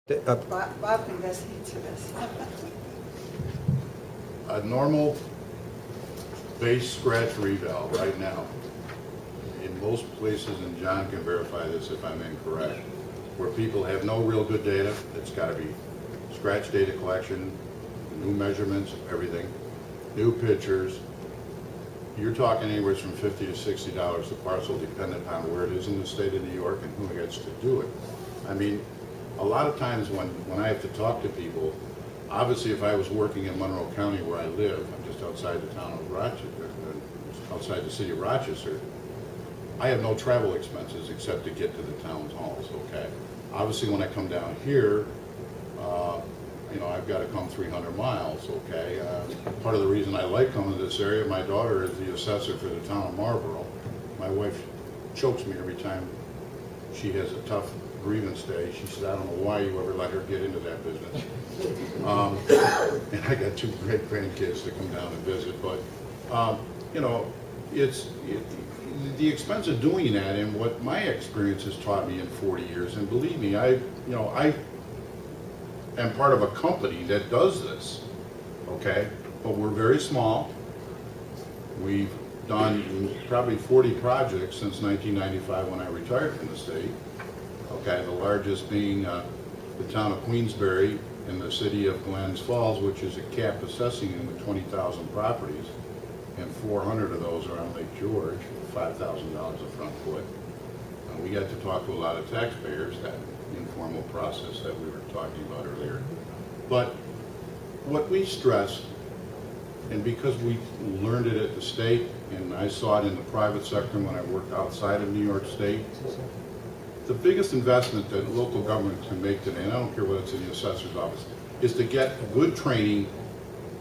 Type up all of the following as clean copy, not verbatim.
Bob can best answer this. A normal base scratch reval right now, in most places, and John can verify this if I'm incorrect, where people have no real good data, it's gotta be scratch data collection, new measurements, everything, new pictures. You're talking anywhere from $50 to $60 a parcel, depending upon where it is in the state of New York and who gets to do it. I mean, a lot of times when I have to talk to people, obviously if I was working in Monroe County where I live, I'm just outside the town of Rochester, outside the city of Rochester, I have no travel expenses except to get to the town halls, okay? Obviously when I come down here, you know, I've got to come 300 miles, okay? Part of the reason I like coming to this area, my daughter is the assessor for the town of Marlboro. My wife chokes me every time she has a tough grievance day. She said, I don't know why you ever let her get into that business. And I got 2 great grandkids to come down and visit, but, you know, the expense of doing that, and what my experience has taught me in 40 years, and believe me, I am part of a company that does this, okay? But we're very small. We've done probably 40 projects since 1995 when I retired from the state, okay? The largest being the town of Queensbury in the city of Glens Falls, which is a cap assessing in with 20,000 properties, and 400 of those are on Lake George, $5,000 a front foot. We got to talk to a lot of taxpayers, that informal process that we were talking about earlier. But what we stress, and because we learned it at the state, and I saw it in the private sector when I worked outside of New York State, the biggest investment that local government can make today, and I don't care whether it's in the assessor's office, is to get good training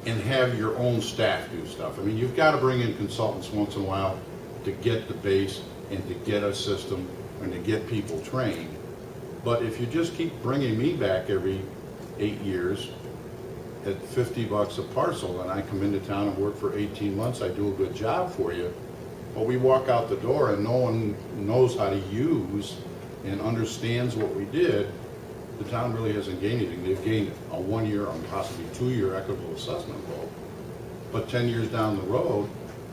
and have your own staff do stuff. I mean, you've got to bring in consultants once in a while to get the base and to get a system and to get people trained. But if you just keep bringing me back every 8 years at $50 a parcel, and I come into town and work for 18 months, I do a good job for you, but we walk out the door and no one knows how to use and understands what we did, the town really hasn't gained anything. They've gained a 1-year or possibly 2-year equitable assessment vote. But 10 years down the road,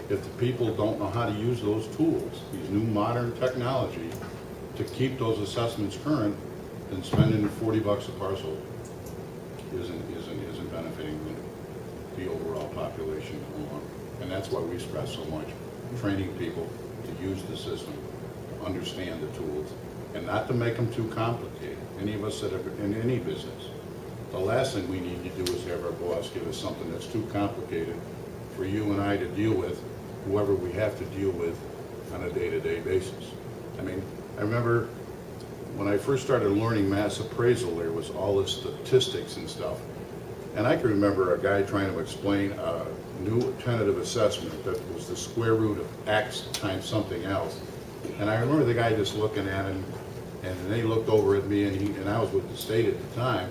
if the people don't know how to use those tools, these new modern technology, to keep those assessments current, then spending $40 a parcel isn't benefiting the overall population in the long run. And that's why we stress so much training people to use the system, to understand the tools, and not to make them too complicated. Any of us that are in any business, the last thing we need to do is have our boss give us something that's too complicated for you and I to deal with, whoever we have to deal with on a day-to-day basis. I mean, I remember when I first started learning mass appraisal, there was all this statistics and stuff. And I can remember a guy trying to explain a new tentative assessment that was the square root of X times something else. And I remember the guy just looking at him, and then he looked over at me, and I was with the state at the time.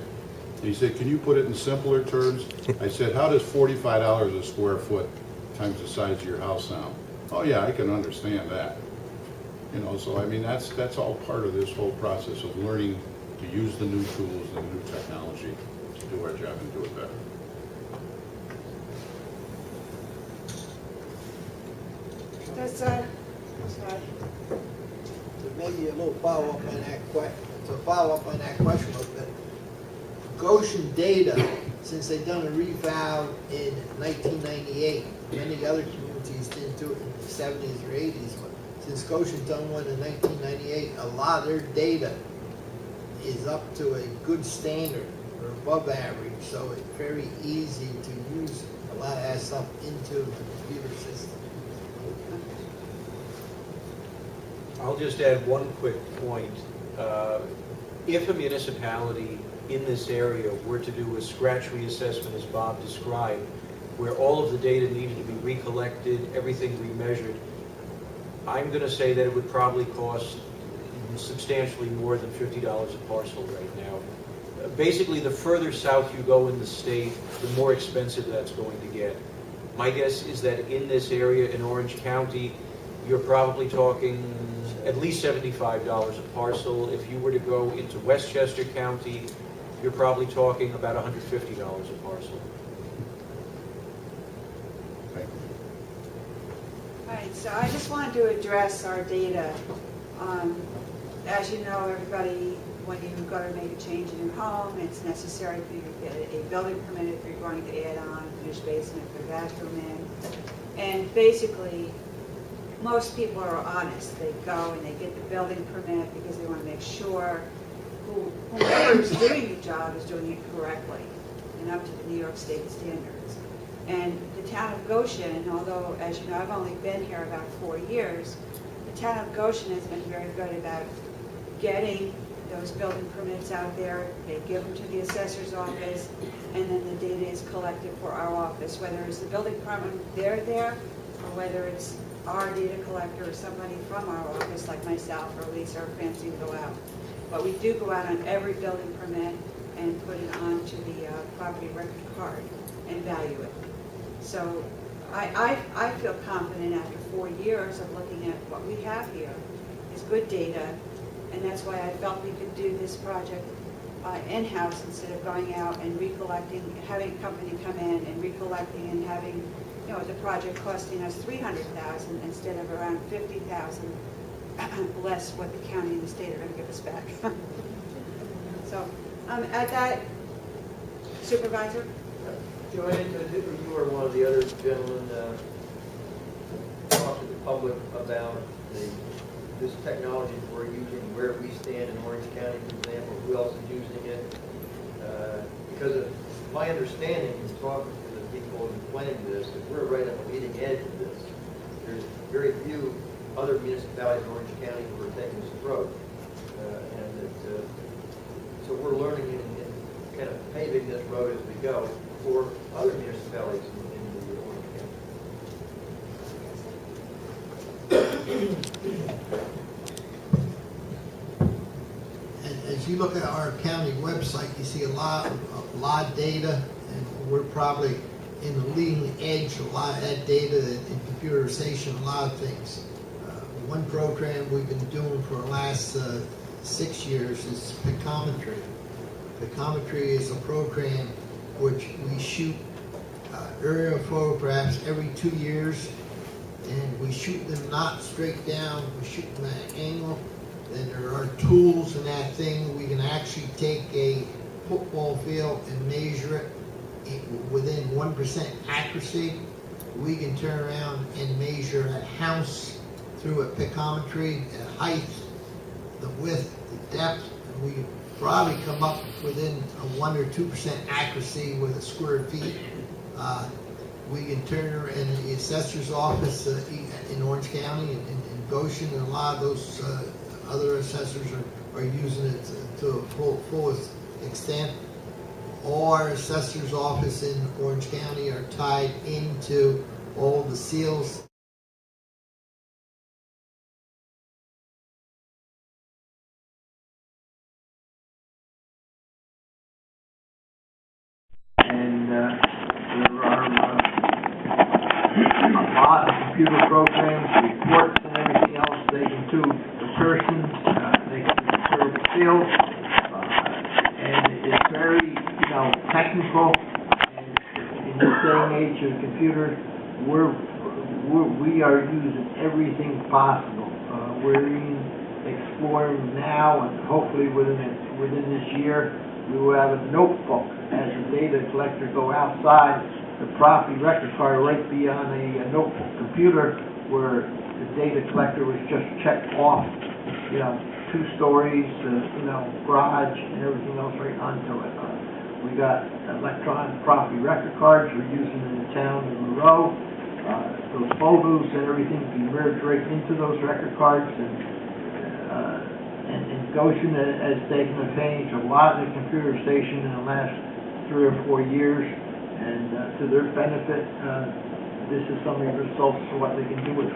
And he said, can you put it in simpler terms? I said, how does $45 a square foot times the size of your house sound? Oh yeah, I can understand that. You know, so I mean, that's all part of this whole process of learning to use the new tools, the new technology to do our job and do it better. Does, sorry. So maybe a little follow-up on that question a little bit. Goshen data, since they've done a reval in 1998, many other communities didn't do it in the 70s or 80s, but since Goshen's done one in 1998, a lot of their data is up to a good standard or above average, so it's very easy to use a lot of that stuff into the computer system. I'll just add one quick point. If a municipality in this area were to do a scratch reassessment, as Bob described, where all of the data needed to be recollected, everything remeasured, I'm going to say that it would probably cost substantially more than $50 a parcel right now. Basically, the further south you go in the state, the more expensive that's going to get. My guess is that in this area, in Orange County, you're probably talking at least $75 a parcel. If you were to go into Westchester County you're probably talking about $150 a parcel. Okay. All right, so I just wanted to address our data. As you know, everybody, when you go to make a change in your home, it's necessary for you to get a building permit if you're going to add on a finished basement, put a bathroom in. And basically, most people are honest. They go and they get the building permit because they want to make sure whoever is doing the job is doing it correctly and up to the New York State standards. And the town of Goshen, although, as you know, I've only been here about 4 years, the town of Goshen has been very good about getting those building permits out there. They give them to the assessor's office, and then the data is collected for our office, whether it's the building department, they're there, or whether it's our data collector or somebody from our office, like myself or Lisa or Francine, go out. But we do go out on every building permit and put it onto the property record card and value it. So I feel confident after 4 years of looking at what we have here is good data, and that's why I felt we could do this project in-house instead of going out and recollecting, having a company come in and recollecting and having, you know, the project costing us $300,000 instead of around $50,000 less what the county and the state are going to give us back. So at that, Supervisor? Joanne, you were one of the other gentlemen talk to the public about this technology we're using, where we stand in Orange County, for example, who else is using it. Because of my understanding from talking to the people who planning this, that we're right on the leading edge of this. There's very few other municipalities in Orange County who are taking this approach. So we're learning and kind of paving this road as we go for other municipalities in the Orange And as you look at our county website, you see a lot of data, and we're probably in the leading edge, a lot of that data in computerization, a lot of things. One program we've been doing for the last 6 years is picometry. Picometry is a program which we shoot aerial photographs every 2 years, and we shoot them not straight down, we shoot them at an angle. Then there are tools in that thing. We can actually take a football field and measure it within 1% accuracy. We can turn around and measure a house through a picometry, the height, the width, the depth, and we can probably come up within a 1 or 2% accuracy with a square feet. We can turn her in the assessor's office in Orange County and in Goshen, and a lot of those other assessors are using it to a fullest extent. All our assessor's office in Orange County are tied into all the seals. And there are a lot of computer programs, reports, and everything else they can do. The persons, they can serve the field, and it's very, technical. And in this day and age of computers, we are using everything possible. We're even exploring now, and hopefully within this year, we will have a notebook as a data collector go outside the property record card right beyond a notebook computer where the data collector was just checked off, 2 stories, garage and everything else right onto it. We got electronic property record cards we're using in the town of Monroe. Those photos and everything can merge right into those record cards, and Goshen has taken advantage of a lot of the computerization in the last 3 or 4 years, and to their benefit, this is some of the results of what they can do with it.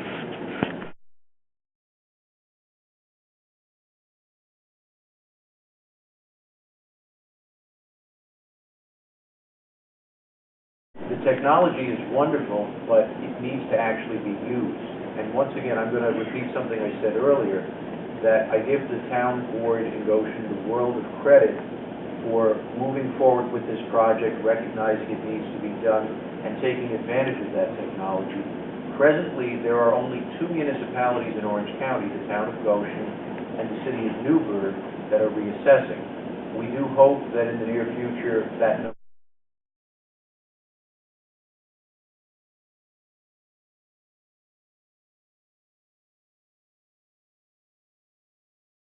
The technology is wonderful, but it needs to actually be used. And once again, I'm going to repeat something I said earlier, that I give the town board in Goshen the world of credit for moving forward with this project, recognizing it needs to be done, and taking advantage of that technology. Presently, there are only 2 municipalities in Orange County, the town of Goshen and the city of Newburgh, that are reassessing. We do hope that in the near future that